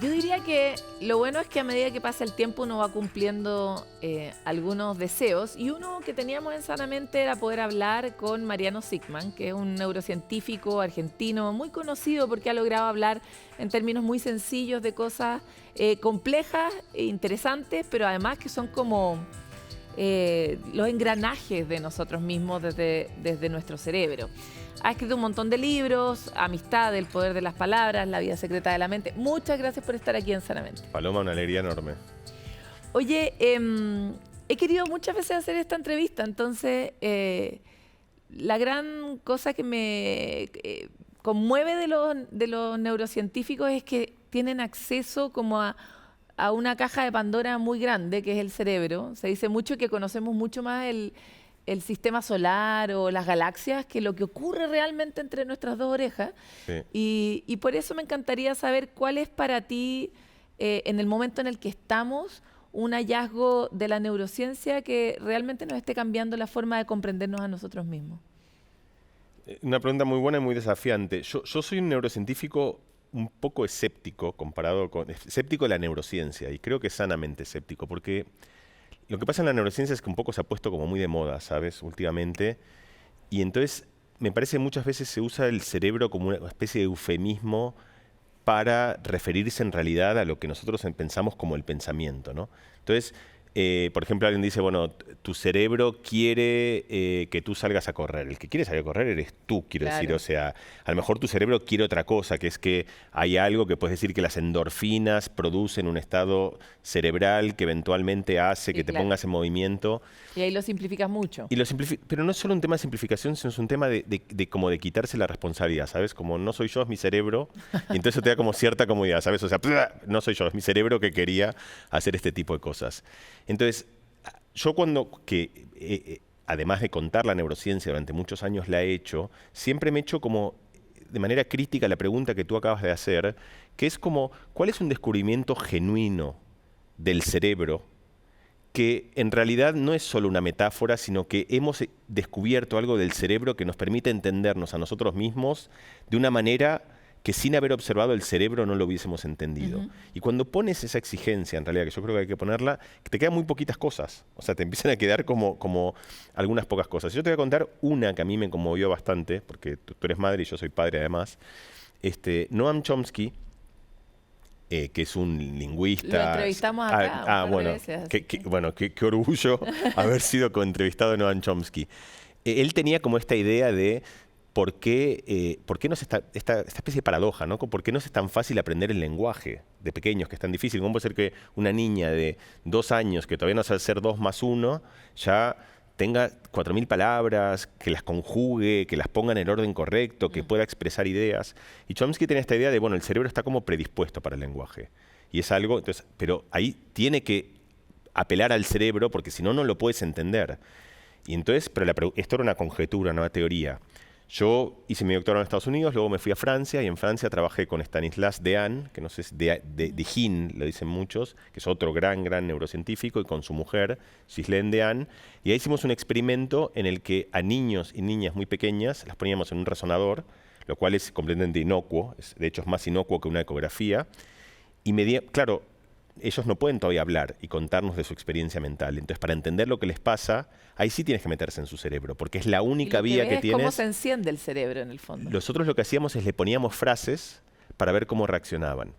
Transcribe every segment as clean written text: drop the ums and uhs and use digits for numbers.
Yo diría que lo bueno es que a medida que pasa el tiempo uno va cumpliendo algunos deseos, y uno que teníamos en Sanamente era poder hablar con Mariano Sickman, que es un neurocientífico argentino muy conocido porque ha logrado hablar en términos muy sencillos de cosas complejas e interesantes, pero además que son como los engranajes de nosotros mismos desde nuestro cerebro. Ha escrito un montón de libros: Amistad, El poder de las palabras, La vida secreta de la mente. Muchas gracias por estar aquí en Sanamente. Paloma, una alegría enorme. Oye, he querido muchas veces hacer esta entrevista, entonces la gran cosa que me conmueve de los neurocientíficos es que tienen acceso como a una caja de Pandora muy grande, que es el cerebro. Se dice mucho que conocemos mucho más el sistema solar o las galaxias que lo que ocurre realmente entre nuestras dos orejas. Sí. Y por eso me encantaría saber cuál es para ti, en el momento en el que estamos, un hallazgo de la neurociencia que realmente nos esté cambiando la forma de comprendernos a nosotros mismos. Una pregunta muy buena y muy desafiante. Yo soy un neurocientífico un poco escéptico escéptico de la neurociencia, y creo que sanamente escéptico, porque lo que pasa en la neurociencia es que un poco se ha puesto como muy de moda, ¿sabes? Últimamente. Y entonces me parece que muchas veces se usa el cerebro como una especie de eufemismo para referirse en realidad a lo que nosotros pensamos como el pensamiento, ¿no? Entonces, por ejemplo, alguien dice, bueno, tu cerebro quiere que tú salgas a correr. El que quiere salir a correr eres tú, quiero decir. O sea, a lo mejor tu cerebro quiere otra cosa, que es que hay algo que puedes decir que las endorfinas producen un estado cerebral que eventualmente hace que te pongas en movimiento. Y ahí lo simplificas mucho. Pero no es solo un tema de simplificación, sino es un tema como de quitarse la responsabilidad, ¿sabes? Como no soy yo, es mi cerebro. Y entonces eso te da como cierta comodidad, ¿sabes? O sea, no soy yo, es mi cerebro que quería hacer este tipo de cosas. Entonces, yo además de contar la neurociencia durante muchos años la he hecho, siempre me he hecho como de manera crítica la pregunta que tú acabas de hacer, que es como, ¿cuál es un descubrimiento genuino del cerebro que en realidad no es solo una metáfora, sino que hemos descubierto algo del cerebro que nos permite entendernos a nosotros mismos de una manera que sin haber observado el cerebro no lo hubiésemos entendido? Y cuando pones esa exigencia, en realidad, que yo creo que hay que ponerla, te quedan muy poquitas cosas. O sea, te empiezan a quedar como algunas pocas cosas. Yo te voy a contar una que a mí me conmovió bastante, porque tú eres madre y yo soy padre además. Noam Chomsky, que es un lingüista. Lo entrevistamos acá. Bueno, qué orgullo haber sido coentrevistado de Noam Chomsky. Él tenía como esta idea de ¿por qué no es esta especie de paradoja, ¿no? ¿Por qué no es tan fácil aprender el lenguaje de pequeños, que es tan difícil? ¿Cómo puede ser que una niña de 2 años, que todavía no sabe hacer 2 más 1, ya tenga 4.000 palabras, que las conjugue, que las ponga en el orden correcto, que pueda expresar ideas? Y Chomsky tenía esta idea de, bueno, el cerebro está como predispuesto para el lenguaje. Y es algo, entonces, pero ahí tiene que apelar al cerebro, porque si no, no lo puedes entender. Y entonces, esto era una conjetura, una teoría. Yo hice mi doctorado en Estados Unidos, luego me fui a Francia, y en Francia trabajé con Stanislas Dehaene, que no sé si Dehaene lo dicen muchos, que es otro gran neurocientífico, y con su mujer, Ghislaine Dehaene, y ahí hicimos un experimento en el que a niños y niñas muy pequeñas las poníamos en un resonador, lo cual es completamente inocuo, de hecho es más inocuo que una ecografía, y claro, ellos no pueden todavía hablar y contarnos de su experiencia mental. Entonces, para entender lo que les pasa, ahí sí tienes que meterse en su cerebro, porque es la única vía que tienes. ¿Cómo se enciende el cerebro en el fondo? Nosotros lo que hacíamos es le poníamos frases para ver cómo reaccionaban.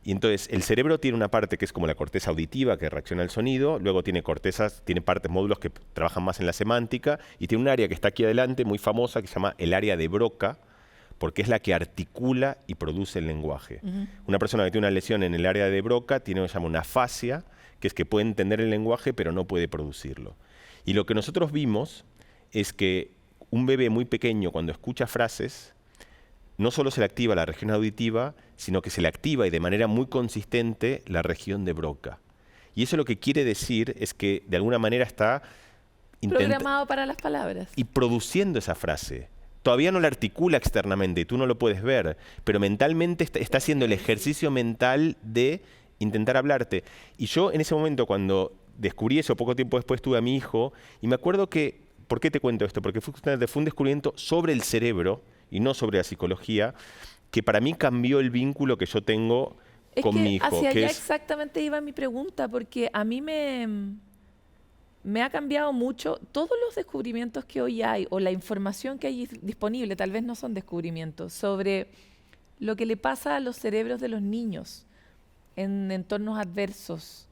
Y entonces, el cerebro tiene una parte que es como la corteza auditiva, que reacciona al sonido, luego tiene módulos que trabajan más en la semántica, y tiene un área que está aquí adelante, muy famosa, que se llama el área de Broca, porque es la que articula y produce el lenguaje. Una persona que tiene una lesión en el área de Broca tiene lo que se llama una afasia, que es que puede entender el lenguaje pero no puede producirlo. Y lo que nosotros vimos es que un bebé muy pequeño, cuando escucha frases, no solo se le activa la región auditiva, sino que se le activa, y de manera muy consistente, la región de Broca. Y eso lo que quiere decir es que de alguna manera está programado para las palabras y produciendo esa frase. Todavía no la articula externamente y tú no lo puedes ver, pero mentalmente está haciendo el ejercicio mental de intentar hablarte. Y yo en ese momento, cuando descubrí eso, poco tiempo después tuve a mi hijo, y me acuerdo que, ¿por qué te cuento esto? Porque fue un descubrimiento sobre el cerebro y no sobre la psicología, que para mí cambió el vínculo que yo tengo Es con mi que hijo? hacia Que allá es, exactamente iba mi pregunta, porque a mí me ha cambiado mucho todos los descubrimientos que hoy hay o la información que hay disponible, tal vez no son descubrimientos, sobre lo que le pasa a los cerebros de los niños en entornos adversos.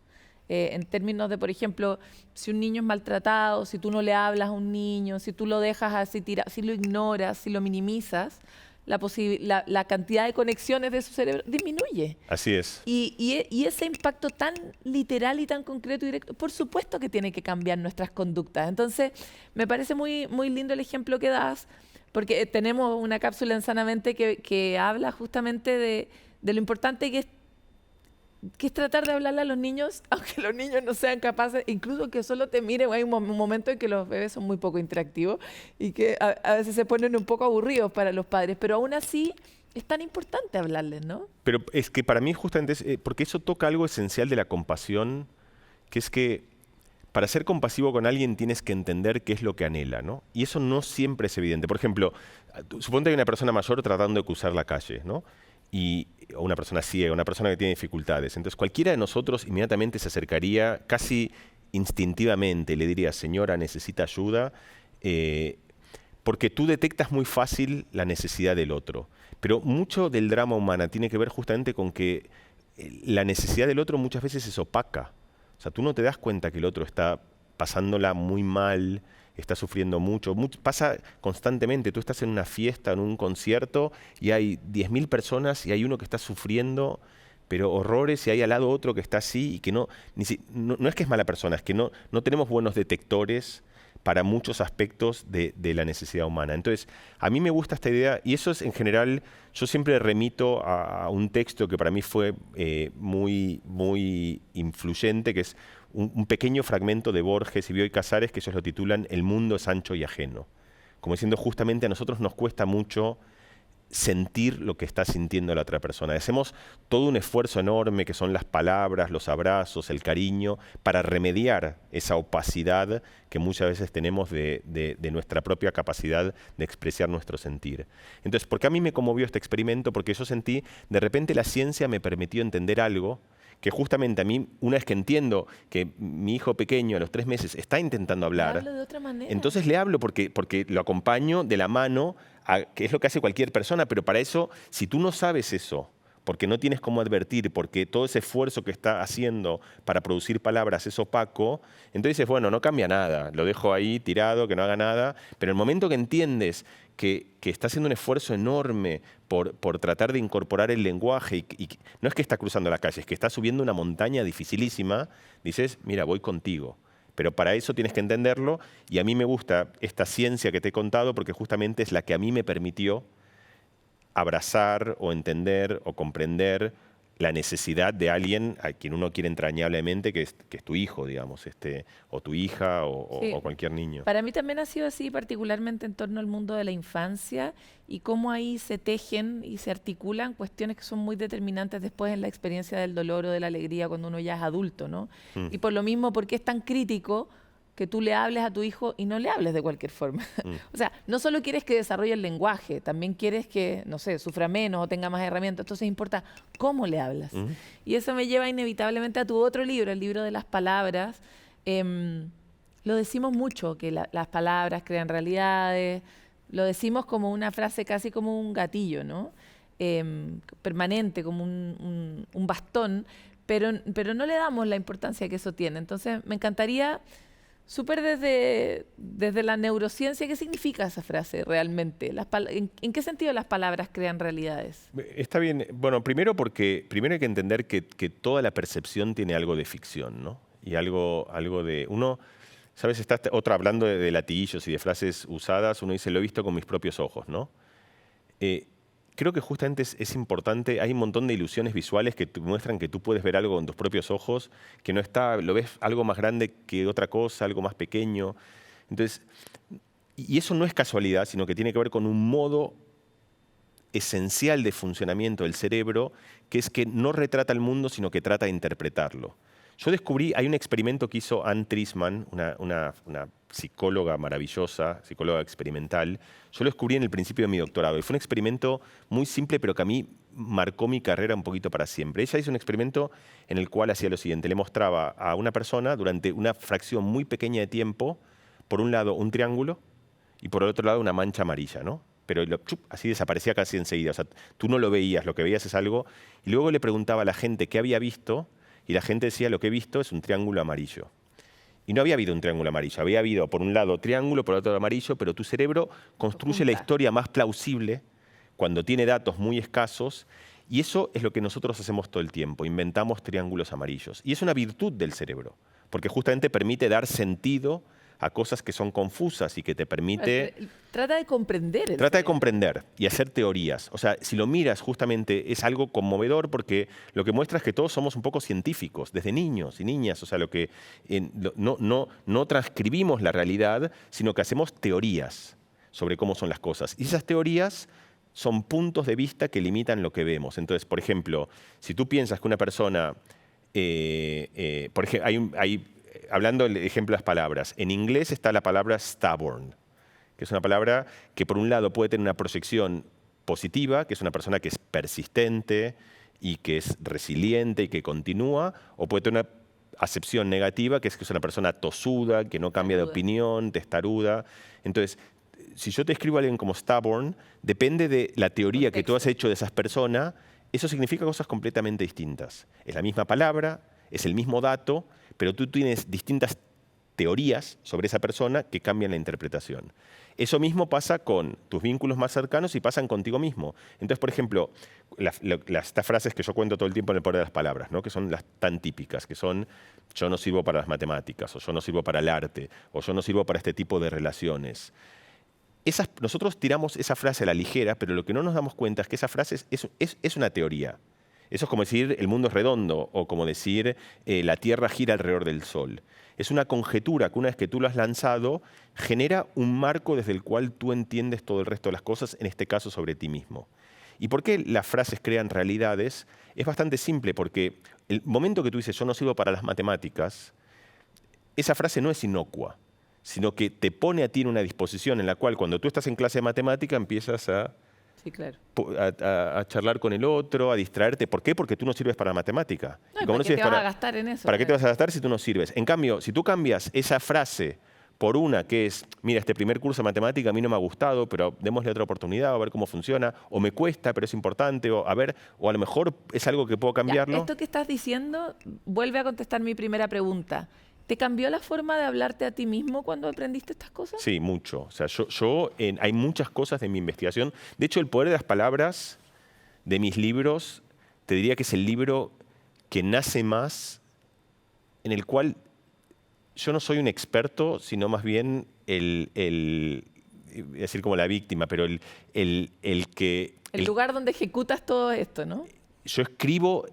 En términos de, por ejemplo, si un niño es maltratado, si tú no le hablas a un niño, si tú lo dejas así tirado, si lo ignoras, si lo minimizas, la cantidad de conexiones de su cerebro disminuye. así es. Y ese impacto tan literal y tan concreto y directo, por supuesto que tiene que cambiar nuestras conductas. Entonces, me parece muy, muy lindo el ejemplo que das, porque tenemos una cápsula en Sanamente que habla justamente de lo importante que es tratar de hablarle a los niños, aunque los niños no sean capaces, incluso que solo te miren. Hay un momento en que los bebés son muy poco interactivos y que a veces se ponen un poco aburridos para los padres, pero aún así es tan importante hablarles, ¿no? Pero es que para mí justamente es, porque eso toca algo esencial de la compasión, que es que para ser compasivo con alguien tienes que entender qué es lo que anhela, ¿no? Y eso no siempre es evidente. Por ejemplo, suponte que hay una persona mayor tratando de cruzar la calle, ¿no? O una persona ciega, una persona que tiene dificultades. Entonces cualquiera de nosotros inmediatamente se acercaría casi instintivamente, le diría, señora, necesita ayuda, porque tú detectas muy fácil la necesidad del otro. Pero mucho del drama humano tiene que ver justamente con que la necesidad del otro muchas veces es opaca. O sea, tú no te das cuenta que el otro está pasándola muy mal, está sufriendo mucho. Pasa constantemente. Tú estás en una fiesta, en un concierto, y hay 10.000 personas y hay uno que está sufriendo, pero horrores, y hay al lado otro que está así y que no es que es mala persona, es que no tenemos buenos detectores para muchos aspectos de la necesidad humana. Entonces, a mí me gusta esta idea, y eso es en general, yo siempre remito a un texto que para mí fue muy, muy influyente, que es un pequeño fragmento de Borges y Bioy Casares, que ellos lo titulan El mundo es ancho y ajeno. Como diciendo, justamente a nosotros nos cuesta mucho sentir lo que está sintiendo la otra persona. Hacemos todo un esfuerzo enorme, que son las palabras, los abrazos, el cariño, para remediar esa opacidad que muchas veces tenemos de nuestra propia capacidad de expresar nuestro sentir. Entonces, ¿por qué a mí me conmovió este experimento? Porque yo sentí, de repente la ciencia me permitió entender algo que justamente a mí, una vez que entiendo que mi hijo pequeño a los 3 meses está intentando hablar, Hablo de otra manera. entonces le hablo porque lo acompaño de la mano, que es lo que hace cualquier persona, pero para eso, si tú no sabes eso, porque no tienes cómo advertir, porque todo ese esfuerzo que está haciendo para producir palabras es opaco, entonces dices, bueno, no cambia nada, lo dejo ahí tirado, que no haga nada, pero el momento que entiendes que está haciendo un esfuerzo enorme por tratar de incorporar el lenguaje, y no es que está cruzando la calle, es que está subiendo una montaña dificilísima, dices, mira, voy contigo. Pero para eso tienes que entenderlo, y a mí me gusta esta ciencia que te he contado porque justamente es la que a mí me permitió abrazar o entender o comprender la necesidad de alguien a quien uno quiere entrañablemente, que es tu hijo, digamos, o tu hija Sí. o cualquier niño. Para mí también ha sido así, particularmente en torno al mundo de la infancia y cómo ahí se tejen y se articulan cuestiones que son muy determinantes después en la experiencia del dolor o de la alegría cuando uno ya es adulto, ¿no? Y por lo mismo, ¿por qué es tan crítico que tú le hables a tu hijo y no le hables de cualquier forma? O sea, no solo quieres que desarrolle el lenguaje, también quieres que, no sé, sufra menos o tenga más herramientas. Entonces importa cómo le hablas. Y eso me lleva inevitablemente a tu otro libro, el libro de las palabras. Lo decimos mucho, que las palabras crean realidades. Lo decimos como una frase casi como un gatillo, ¿no? Permanente, como un bastón, pero no le damos la importancia que eso tiene. Entonces, me encantaría, súper desde la neurociencia, ¿qué significa esa frase realmente? ¿En qué sentido las palabras crean realidades? Está bien. Bueno, primero hay que entender que toda la percepción tiene algo de ficción, ¿no? Y algo de... Uno, ¿sabes? Está otra hablando de latiguillos y de frases usadas. Uno dice, lo he visto con mis propios ojos, ¿no? Creo que justamente es importante. Hay un montón de ilusiones visuales que te muestran que tú puedes ver algo con tus propios ojos, que no está, lo ves algo más grande que otra cosa, algo más pequeño. Entonces, y eso no es casualidad, sino que tiene que ver con un modo esencial de funcionamiento del cerebro, que es que no retrata el mundo, sino que trata de interpretarlo. Yo descubrí, hay un experimento que hizo Ann Trisman, una psicóloga maravillosa, psicóloga experimental. Yo lo descubrí en el principio de mi doctorado y fue un experimento muy simple, pero que a mí marcó mi carrera un poquito para siempre. Ella hizo un experimento en el cual hacía lo siguiente, le mostraba a una persona durante una fracción muy pequeña de tiempo, por un lado un triángulo y por el otro lado una mancha amarilla, ¿no? Pero así desaparecía casi enseguida. O sea, tú no lo veías, lo que veías es algo. Y luego le preguntaba a la gente qué había visto y la gente decía, lo que he visto es un triángulo amarillo. Y no había habido un triángulo amarillo, había habido por un lado triángulo, por otro amarillo, pero tu cerebro construye la historia más plausible cuando tiene datos muy escasos, y eso es lo que nosotros hacemos todo el tiempo, inventamos triángulos amarillos. Y es una virtud del cerebro, porque justamente permite dar sentido a cosas que son confusas y que te permite... Trata de comprender. Trata de comprender y hacer teorías. O sea, si lo miras, justamente es algo conmovedor porque lo que muestra es que todos somos un poco científicos, desde niños y niñas. O sea, no transcribimos la realidad, sino que hacemos teorías sobre cómo son las cosas. Y esas teorías son puntos de vista que limitan lo que vemos. Entonces, por ejemplo, si tú piensas que una persona... por ejemplo, hablando del ejemplo de las palabras, en inglés está la palabra stubborn, que es una palabra que por un lado puede tener una proyección positiva, que es una persona que es persistente y que es resiliente y que continúa, o puede tener una acepción negativa, que es una persona tosuda, que no cambia de opinión, testaruda. Entonces, si yo te escribo a alguien como stubborn, depende de la teoría que tú has hecho de esas personas, eso significa cosas completamente distintas. Es la misma palabra, es el mismo dato, pero tú tienes distintas teorías sobre esa persona que cambian la interpretación. Eso mismo pasa con tus vínculos más cercanos y pasan contigo mismo. Entonces, por ejemplo, estas frases que yo cuento todo el tiempo en El poder de las palabras, ¿no? Que son las tan típicas, que son yo no sirvo para las matemáticas, o yo no sirvo para el arte, o yo no sirvo para este tipo de relaciones. Nosotros tiramos esa frase a la ligera, pero lo que no nos damos cuenta es que esa frase es una teoría. Eso es como decir el mundo es redondo o como decir la Tierra gira alrededor del Sol. Es una conjetura que una vez que tú lo has lanzado, genera un marco desde el cual tú entiendes todo el resto de las cosas, en este caso sobre ti mismo. ¿Y por qué las frases crean realidades? Es bastante simple, porque el momento que tú dices yo no sirvo para las matemáticas, esa frase no es inocua, sino que te pone a ti en una disposición en la cual cuando tú estás en clase de matemática empiezas a... Sí, claro. A charlar con el otro, a distraerte. ¿Por qué? Porque tú no sirves para la matemática. No, ¿para qué te vas a gastar en eso? ¿Para qué te vas a gastar si tú no sirves? En cambio, si tú cambias esa frase por una que es, mira, este primer curso de matemática a mí no me ha gustado, pero démosle otra oportunidad, a ver cómo funciona, o me cuesta, pero es importante, o a ver, o a lo mejor es algo que puedo cambiarlo. Esto que estás diciendo vuelve a contestar mi primera pregunta. ¿Te cambió la forma de hablarte a ti mismo cuando aprendiste estas cosas? Sí, mucho. O sea, hay muchas cosas de mi investigación. De hecho, El poder de las palabras de mis libros, te diría que es el libro que nace más, en el cual yo no soy un experto, sino más bien decir como la víctima, pero el que... El lugar donde ejecutas todo esto, ¿no? Yo escribo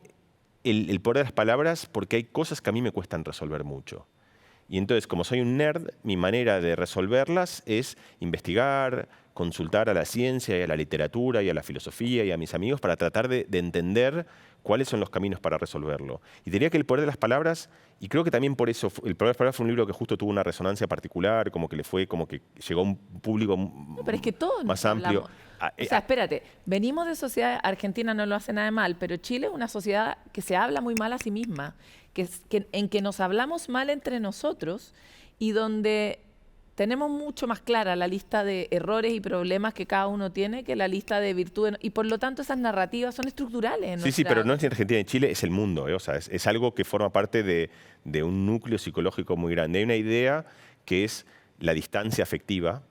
el poder de las palabras porque hay cosas que a mí me cuestan resolver mucho. Y entonces, como soy un nerd, mi manera de resolverlas es investigar, consultar a la ciencia y a la literatura y a la filosofía y a mis amigos para tratar de entender cuáles son los caminos para resolverlo. Y diría que El poder de las palabras, y creo que también por eso, El poder de las palabras fue un libro que justo tuvo una resonancia particular, como que llegó a un público pero es que todos más amplio. O sea, espérate, venimos de sociedad, Argentina no lo hace nada de mal, pero Chile es una sociedad que se habla muy mal a sí misma, en que nos hablamos mal entre nosotros y donde tenemos mucho más clara la lista de errores y problemas que cada uno tiene que la lista de virtudes. Y por lo tanto esas narrativas son estructurales. Sí, pero no es en Argentina, en Chile es el mundo. O sea, es algo que forma parte de un núcleo psicológico muy grande. Hay una idea que es la distancia afectiva.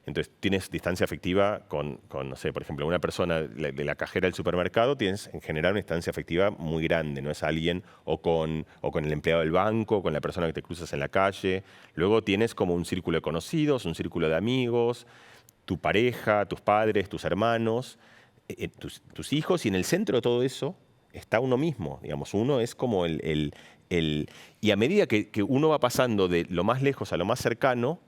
Entonces, tienes distancia afectiva con, no sé, por ejemplo, una persona de la cajera del supermercado, tienes en general una distancia afectiva muy grande, no es alguien o con el empleado del banco, o con la persona que te cruzas en la calle. Luego tienes como un círculo de conocidos, un círculo de amigos, tu pareja, tus padres, tus hermanos, tus hijos, y en el centro de todo eso está uno mismo. Digamos, uno es como y a medida que uno va pasando de lo más lejos a lo más cercano,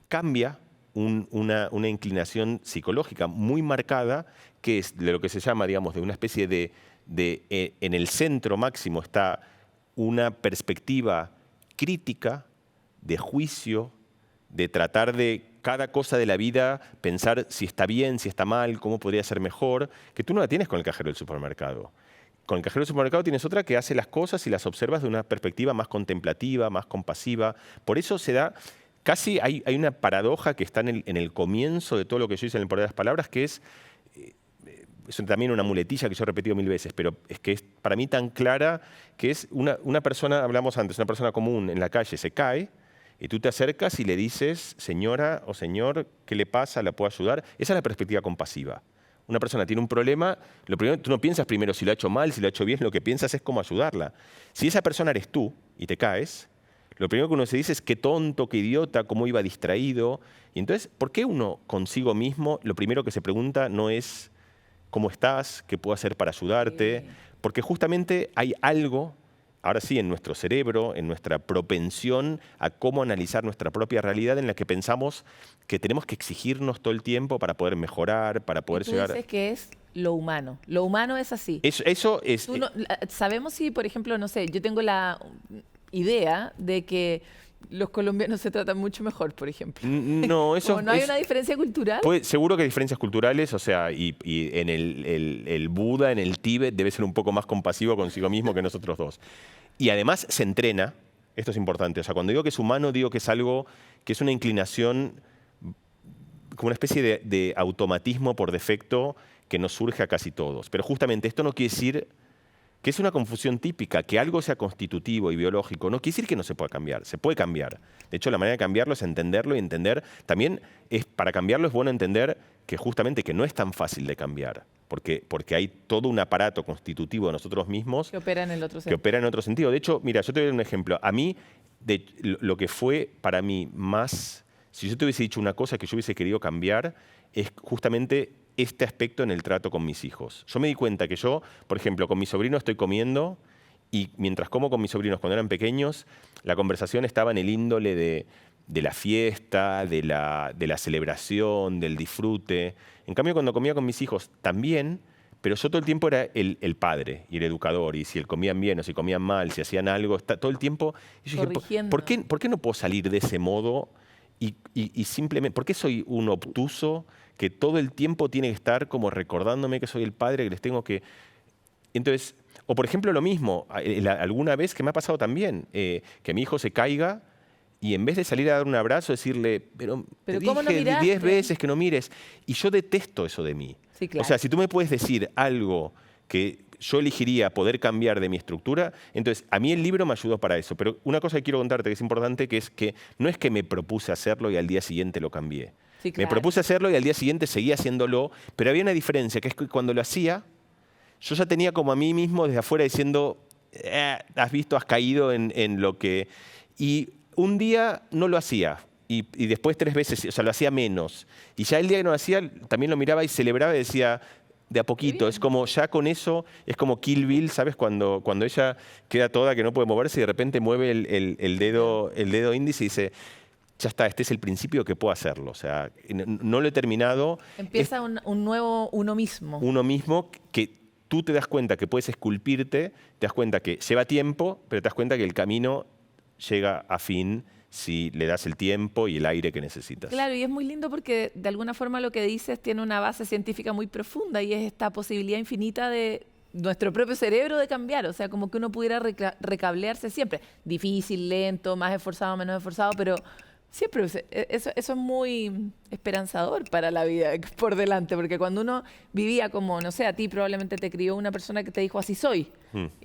cambia una inclinación psicológica muy marcada, que es de lo que se llama, digamos, de una especie en el centro máximo está una perspectiva crítica, de juicio, de tratar de cada cosa de la vida, pensar si está bien, si está mal, cómo podría ser mejor, que tú no la tienes con el cajero del supermercado. Con el cajero del supermercado tienes otra que hace las cosas y las observas de una perspectiva más contemplativa, más compasiva. Por eso se da, casi hay una paradoja que está en el comienzo de todo lo que yo hice en el Poder de las Palabras, que es también una muletilla que yo he repetido 1000 veces, pero es que es para mí tan clara, que es una persona, hablamos antes, una persona común en la calle se cae, y tú te acercas y le dices, señora o señor, ¿qué le pasa? ¿La puedo ayudar? Esa es la perspectiva compasiva. Una persona tiene un problema, lo primero, tú no piensas primero si lo ha hecho mal, si lo ha hecho bien, lo que piensas es cómo ayudarla. Si esa persona eres tú y te caes, lo primero que uno se dice es qué tonto, qué idiota, cómo iba distraído. Y entonces, ¿por qué uno consigo mismo lo primero que se pregunta no es cómo estás, qué puedo hacer para ayudarte? Porque justamente hay algo, ahora sí, en nuestro cerebro, en nuestra propensión a cómo analizar nuestra propia realidad, en la que pensamos que tenemos que exigirnos todo el tiempo para poder mejorar, para poder tú llegar... dices que es lo humano. Lo humano es así. Eso es... Sabemos si, por ejemplo, no sé, yo tengo la idea de que los colombianos se tratan mucho mejor, por ejemplo. No, eso... Como no hay una diferencia cultural. Seguro que hay diferencias culturales, o sea, y en el Buda, en el Tíbet, debe ser un poco más compasivo consigo mismo que nosotros dos. Y además se entrena, esto es importante, o sea, cuando digo que es humano, digo que es algo, que es una inclinación, como una especie de automatismo por defecto que nos surge a casi todos. Pero justamente esto no quiere decir que es una confusión típica, que algo sea constitutivo y biológico, no quiere decir que no se pueda cambiar, se puede cambiar. De hecho, la manera de cambiarlo es entenderlo y entender. También para cambiarlo es bueno entender que justamente que no es tan fácil de cambiar, porque hay todo un aparato constitutivo de nosotros mismos que opera en el otro que opera en otro sentido. De hecho, mira, yo te voy a dar un ejemplo. A mí, lo que fue para mí más, si yo te hubiese dicho una cosa que yo hubiese querido cambiar, es justamente este aspecto en el trato con mis hijos. Yo me di cuenta que yo, por ejemplo, con mi sobrino estoy comiendo y mientras como con mis sobrinos cuando eran pequeños, la conversación estaba en el índole de la fiesta, de la celebración, del disfrute. En cambio, cuando comía con mis hijos también, pero yo todo el tiempo era el padre y el educador, y si comían bien o si comían mal, si hacían algo, todo el tiempo. Y yo dije, ¿por qué no puedo salir de ese modo y simplemente, por qué soy un obtuso que todo el tiempo tiene que estar como recordándome que soy el padre, que les tengo que... Entonces, o por ejemplo lo mismo, alguna vez que me ha pasado también, que mi hijo se caiga y en vez de salir a dar un abrazo, decirle, pero te ¿cómo dije no 10 veces que no mires. Y yo detesto eso de mí. Sí, claro. O sea, si tú me puedes decir algo que yo elegiría poder cambiar de mi estructura, entonces a mí el libro me ayudó para eso. Pero una cosa que quiero contarte que es importante, que es que no es que me propuse hacerlo y al día siguiente lo cambié. Sí, claro. Me propuse hacerlo y al día siguiente seguía haciéndolo, pero había una diferencia, que es que cuando lo hacía, yo ya tenía como a mí mismo desde afuera diciendo, has visto, has caído en lo que... Y un día no lo hacía, y después 3 veces, o sea, lo hacía menos. Y ya el día que no lo hacía, también lo miraba y celebraba y decía, de a poquito, es como ya con eso, es como Kill Bill, ¿sabes? Cuando ella queda toda que no puede moverse y de repente mueve el dedo índice y dice... Ya está, este es el principio que puedo hacerlo. O sea, no lo he terminado. Empieza un nuevo uno mismo. Uno mismo que tú te das cuenta que puedes esculpirte, te das cuenta que lleva tiempo, pero te das cuenta que el camino llega a fin si le das el tiempo y el aire que necesitas. Claro, y es muy lindo porque de alguna forma lo que dices tiene una base científica muy profunda y es esta posibilidad infinita de nuestro propio cerebro de cambiar. O sea, como que uno pudiera recablearse siempre. Difícil, lento, más esforzado, menos esforzado, pero... Siempre, eso es muy esperanzador para la vida por delante, porque cuando uno vivía como, no sé, a ti probablemente te crió una persona que te dijo así soy,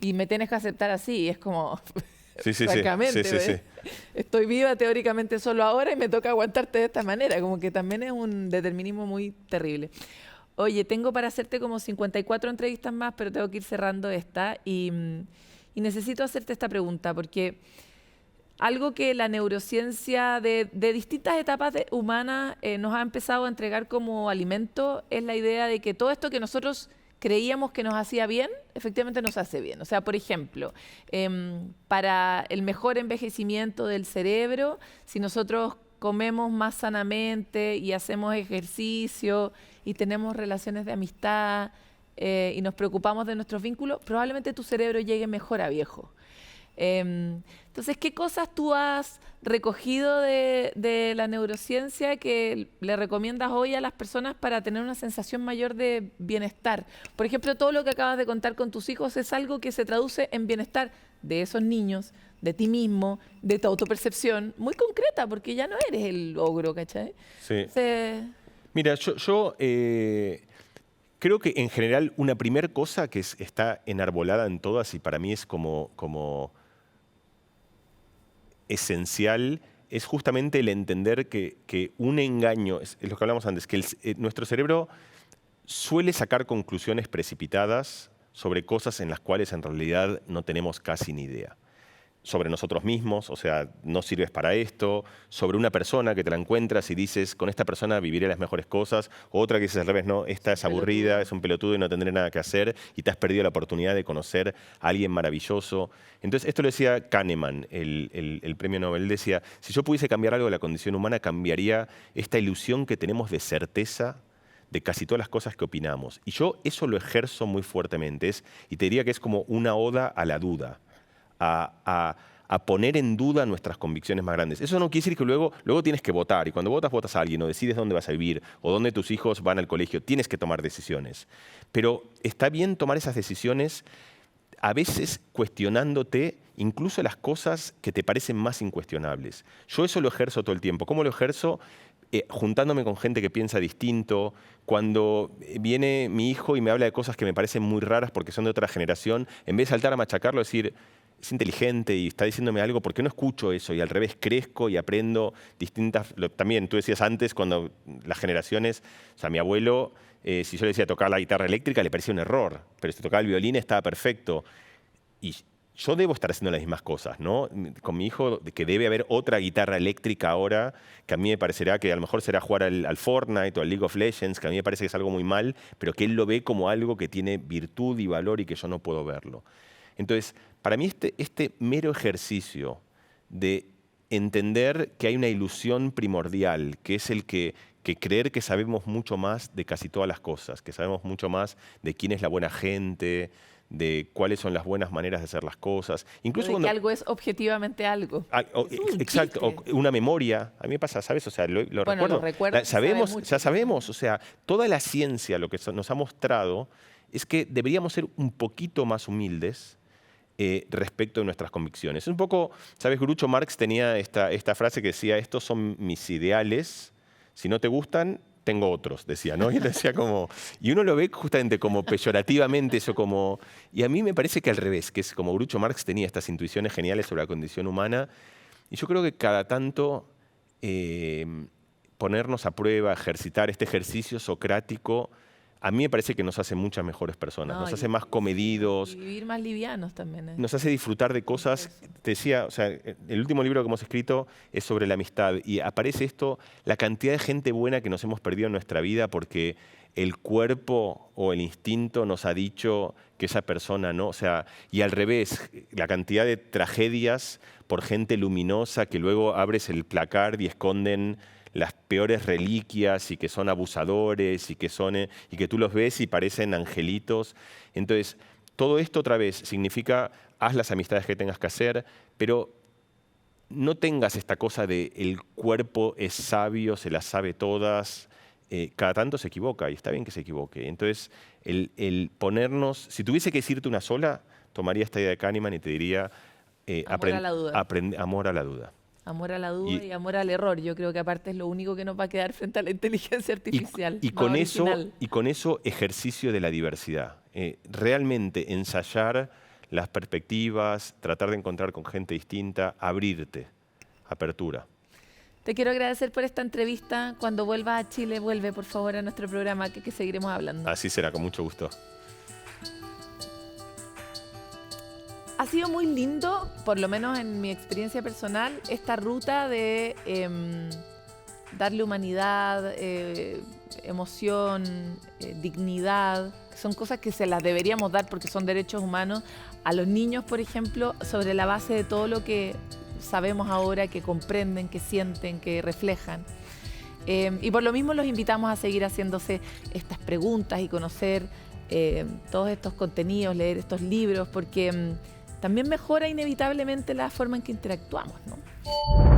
y me tienes que aceptar así, y es como, francamente, sí. Estoy viva teóricamente solo ahora y me toca aguantarte de esta manera, como que también es un determinismo muy terrible. Oye, tengo para hacerte como 54 entrevistas más, pero tengo que ir cerrando esta, y necesito hacerte esta pregunta, porque... Algo que la neurociencia de distintas etapas humanas nos ha empezado a entregar como alimento es la idea de que todo esto que nosotros creíamos que nos hacía bien, efectivamente nos hace bien. O sea, por ejemplo, para el mejor envejecimiento del cerebro, si nosotros comemos más sanamente y hacemos ejercicio y tenemos relaciones de amistad y nos preocupamos de nuestros vínculos, probablemente tu cerebro llegue mejor a viejo. Entonces, ¿qué cosas tú has recogido de la neurociencia que le recomiendas hoy a las personas para tener una sensación mayor de bienestar? Por ejemplo, todo lo que acabas de contar con tus hijos es algo que se traduce en bienestar de esos niños, de ti mismo, de tu autopercepción, muy concreta, porque ya no eres el ogro, ¿cachai? Sí. Mira, yo creo que en general una primer cosa que está enarbolada en todas y para mí es como esencial es justamente el entender que un engaño, es lo que hablamos antes, que nuestro cerebro suele sacar conclusiones precipitadas sobre cosas en las cuales en realidad no tenemos casi ni idea. Sobre nosotros mismos, o sea, no sirves para esto, sobre una persona que te la encuentras y dices, con esta persona viviré las mejores cosas, o otra que dices al revés, no, esta es aburrida, es un pelotudo y no tendré nada que hacer, y te has perdido la oportunidad de conocer a alguien maravilloso. Entonces, esto lo decía Kahneman, el premio Nobel, decía, si yo pudiese cambiar algo de la condición humana, cambiaría esta ilusión que tenemos de certeza de casi todas las cosas que opinamos. Y yo eso lo ejerzo muy fuertemente, y te diría que es como una oda a la duda. A poner en duda nuestras convicciones más grandes. Eso no quiere decir que luego tienes que votar, y cuando votas a alguien, o decides dónde vas a vivir, o dónde tus hijos van al colegio, tienes que tomar decisiones. Pero está bien tomar esas decisiones, a veces cuestionándote incluso las cosas que te parecen más incuestionables. Yo eso lo ejerzo todo el tiempo. ¿Cómo lo ejerzo? Juntándome con gente que piensa distinto. Cuando viene mi hijo y me habla de cosas que me parecen muy raras porque son de otra generación, en vez de saltar a machacarlo, decir, es inteligente y está diciéndome algo, ¿por qué no escucho eso? Y al revés, crezco y aprendo distintas... También, tú decías antes, cuando las generaciones... O sea, mi abuelo, si yo le decía tocar la guitarra eléctrica, le parecía un error. Pero si tocaba el violín, estaba perfecto. Y yo debo estar haciendo las mismas cosas, ¿no? Con mi hijo, que debe haber otra guitarra eléctrica ahora, que a mí me parecerá que a lo mejor será jugar al Fortnite o al League of Legends, que a mí me parece que es algo muy mal, pero que él lo ve como algo que tiene virtud y valor y que yo no puedo verlo. Entonces, para mí este mero ejercicio de entender que hay una ilusión primordial, que es el que creer que sabemos mucho más de casi todas las cosas, que sabemos mucho más de quién es la buena gente, de cuáles son las buenas maneras de hacer las cosas. Incluso de que algo es objetivamente algo. Exacto, o una memoria. A mí me pasa, ¿sabes? O sea, lo recuerdo. Lo recuerdo. Sabemos, o sea, toda la ciencia lo que nos ha mostrado es que deberíamos ser un poquito más humildes respecto de nuestras convicciones. Es un poco, ¿sabes? Groucho Marx tenía esta frase que decía, estos son mis ideales, si no te gustan, tengo otros, decía, ¿no? Y él decía como, y uno lo ve justamente como peyorativamente, eso como, y a mí me parece que al revés, que es como Groucho Marx tenía estas intuiciones geniales sobre la condición humana, y yo creo que cada tanto ponernos a prueba, ejercitar este ejercicio socrático, a mí me parece que nos hace muchas mejores personas, nos hace más comedidos. Y vivir más livianos también. Nos hace disfrutar de cosas. Te decía, o sea, el último libro que hemos escrito es sobre la amistad y aparece esto, la cantidad de gente buena que nos hemos perdido en nuestra vida porque el cuerpo o el instinto nos ha dicho que esa persona no, o sea, y al revés, la cantidad de tragedias por gente luminosa que luego abres el placard y esconden las peores reliquias y que son abusadores y que tú los ves y parecen angelitos. Entonces, todo esto otra vez significa, haz las amistades que tengas que hacer, pero no tengas esta cosa de el cuerpo es sabio, se las sabe todas. Cada tanto se equivoca y está bien que se equivoque. Entonces, el ponernos, si tuviese que decirte una sola, tomaría esta idea de Kahneman y te diría amor a la duda. Amor a la duda. Amor a la duda y amor al error. Yo creo que aparte es lo único que nos va a quedar frente a la inteligencia artificial. Y con eso ejercicio de la diversidad. Realmente ensayar las perspectivas, tratar de encontrar con gente distinta, abrirte, apertura. Te quiero agradecer por esta entrevista. Cuando vuelvas a Chile, vuelve por favor a nuestro programa que seguiremos hablando. Así será, con mucho gusto. Ha sido muy lindo, por lo menos en mi experiencia personal, esta ruta de darle humanidad, emoción, dignidad, que son cosas que se las deberíamos dar porque son derechos humanos, a los niños, por ejemplo, sobre la base de todo lo que sabemos ahora, que comprenden, que sienten, que reflejan. Y por lo mismo los invitamos a seguir haciéndose estas preguntas y conocer todos estos contenidos, leer estos libros, porque... también mejora inevitablemente la forma en que interactuamos, ¿no?